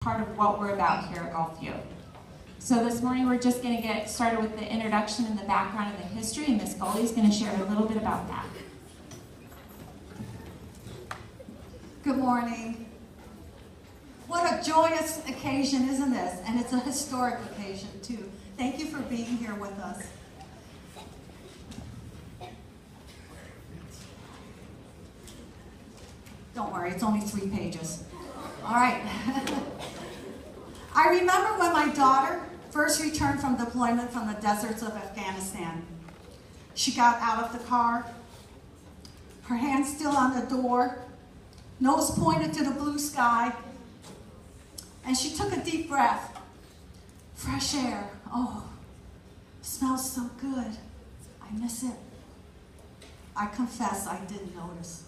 part of what we're about here at Gulfview. So this morning we're just going to get started with the introduction and the background and the history, and Ms. Gully is going to share a little bit about that. Good morning. What a joyous occasion, isn't this? And it's a historic occasion too. Thank you for being here with us. Don't worry, it's only 3 pages. All right. I remember when my daughter first returned from deployment from the deserts of Afghanistan. She got out of the car, her hand still on the door, nose pointed to the blue sky, and she took a deep breath. Fresh air. Oh, smells so good. I miss it. I confess I didn't notice.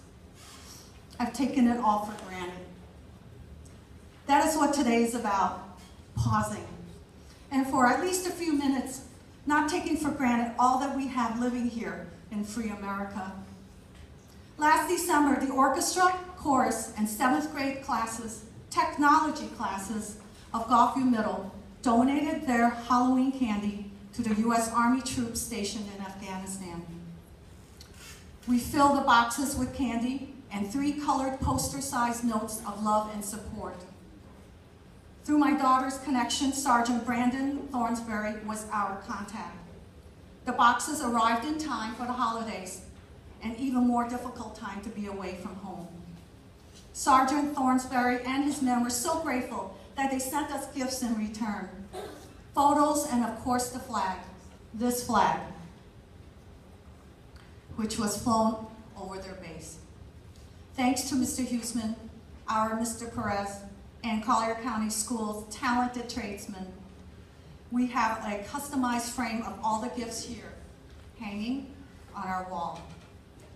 I've taken it all for granted. That is what today is about, pausing. And for at least a few minutes, not taking for granted all that we have living here in free America. Last December, the orchestra, chorus, and 7th grade classes, technology classes of Gulfview Middle donated their Halloween candy to the U.S. Army troops stationed in Afghanistan. We filled the boxes with candy and 3 colored poster-sized notes of love and support. Through my daughter's connection, Sergeant Brandon Thornsberry was our contact. The boxes arrived in time for the holidays, an even more difficult time to be away from home. Sergeant Thornsberry and his men were so grateful that they sent us gifts in return. Photos and of course the flag, this flag, which was flown over their base. Thanks to Mr. Huseman, our Mr. Perez, and Collier County Schools' talented tradesmen, we have a customized frame of all the gifts here, hanging on our wall.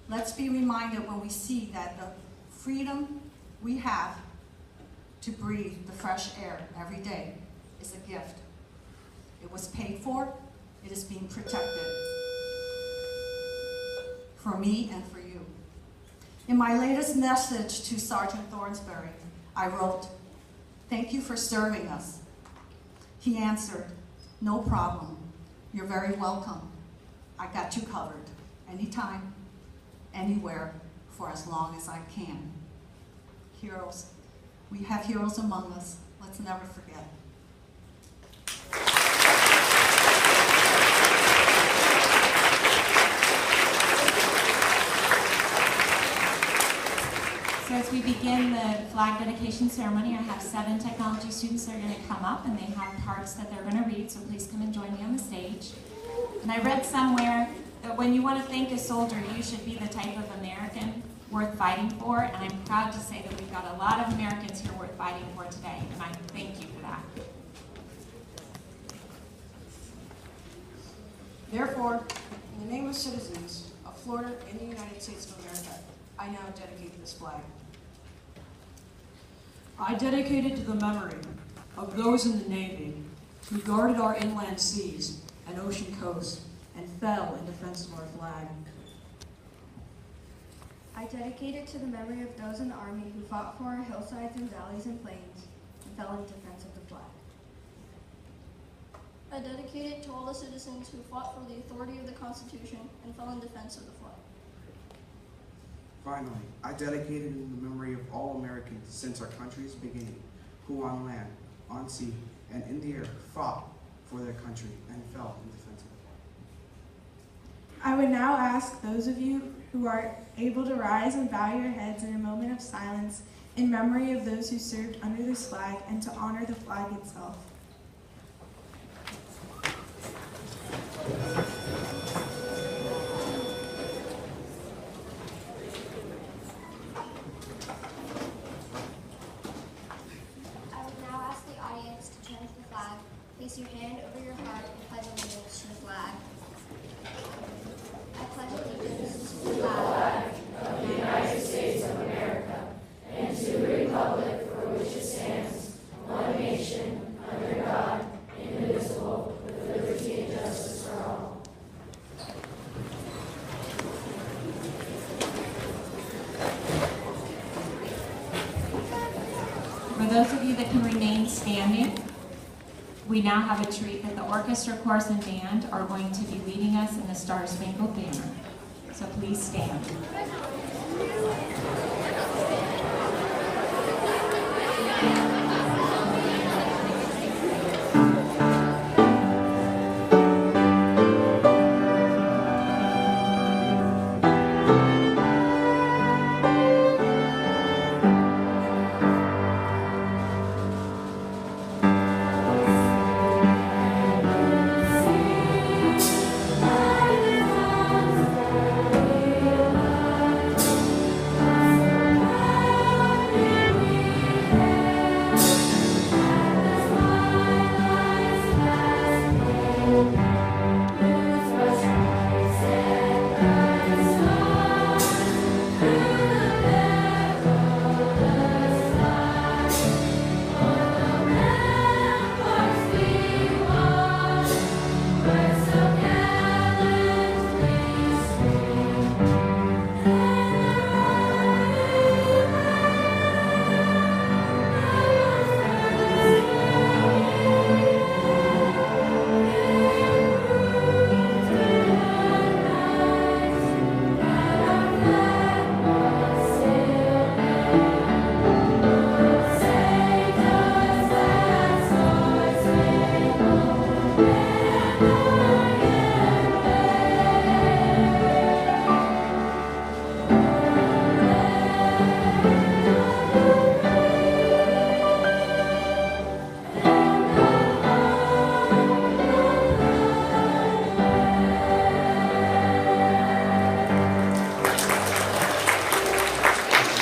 Let's be reminded when we see that the freedom we have to breathe the fresh air every day is a gift. It was paid for, it is being protected. For me and for you. In my latest message to Sergeant Thornsberry, I wrote, "Thank you for serving us." He answered, "No problem. You're very welcome. I got you covered. Anytime, anywhere, for as long as I can." Heroes. We have heroes among us. Let's never forget. So as we begin the flag dedication ceremony, I have 7 technology students that are going to come up, and they have parts that they're going to read, so please come and join me on the stage. And I read somewhere that when you want to thank a soldier, you should be the type of American worth fighting for, and I'm proud to say that we've got a lot of Americans here worth fighting for today, and I thank you for that. Therefore, in the name of citizens of Florida and the United States of America, I now dedicate this flag. I dedicate it to the memory of those in the Navy who guarded our inland seas and ocean coasts and fell in defense of our flag. I dedicate it to the memory of those in the Army who fought for our hillsides and valleys and plains and fell in defense of the flag. I dedicate it to all the citizens who fought for the authority of the Constitution and fell in defense of the flag. Finally, I dedicate it in the memory of all Americans since our country's beginning, who on land, on sea, and in the air fought for their country and fell in defense of the flag. I would now ask those of you who are able to rise and bow your heads in a moment of silence in memory of those who served under this flag and to honor the flag itself. Place your hand over your heart and pledge allegiance to the flag. I pledge allegiance to the flag of the United States of America and to the republic for which it stands, one nation, under God, indivisible, with liberty and justice for all. For those of you that can remain We now have a treat that the orchestra, chorus, and band are going to be leading us in the Star Spangled Banner. So please stand.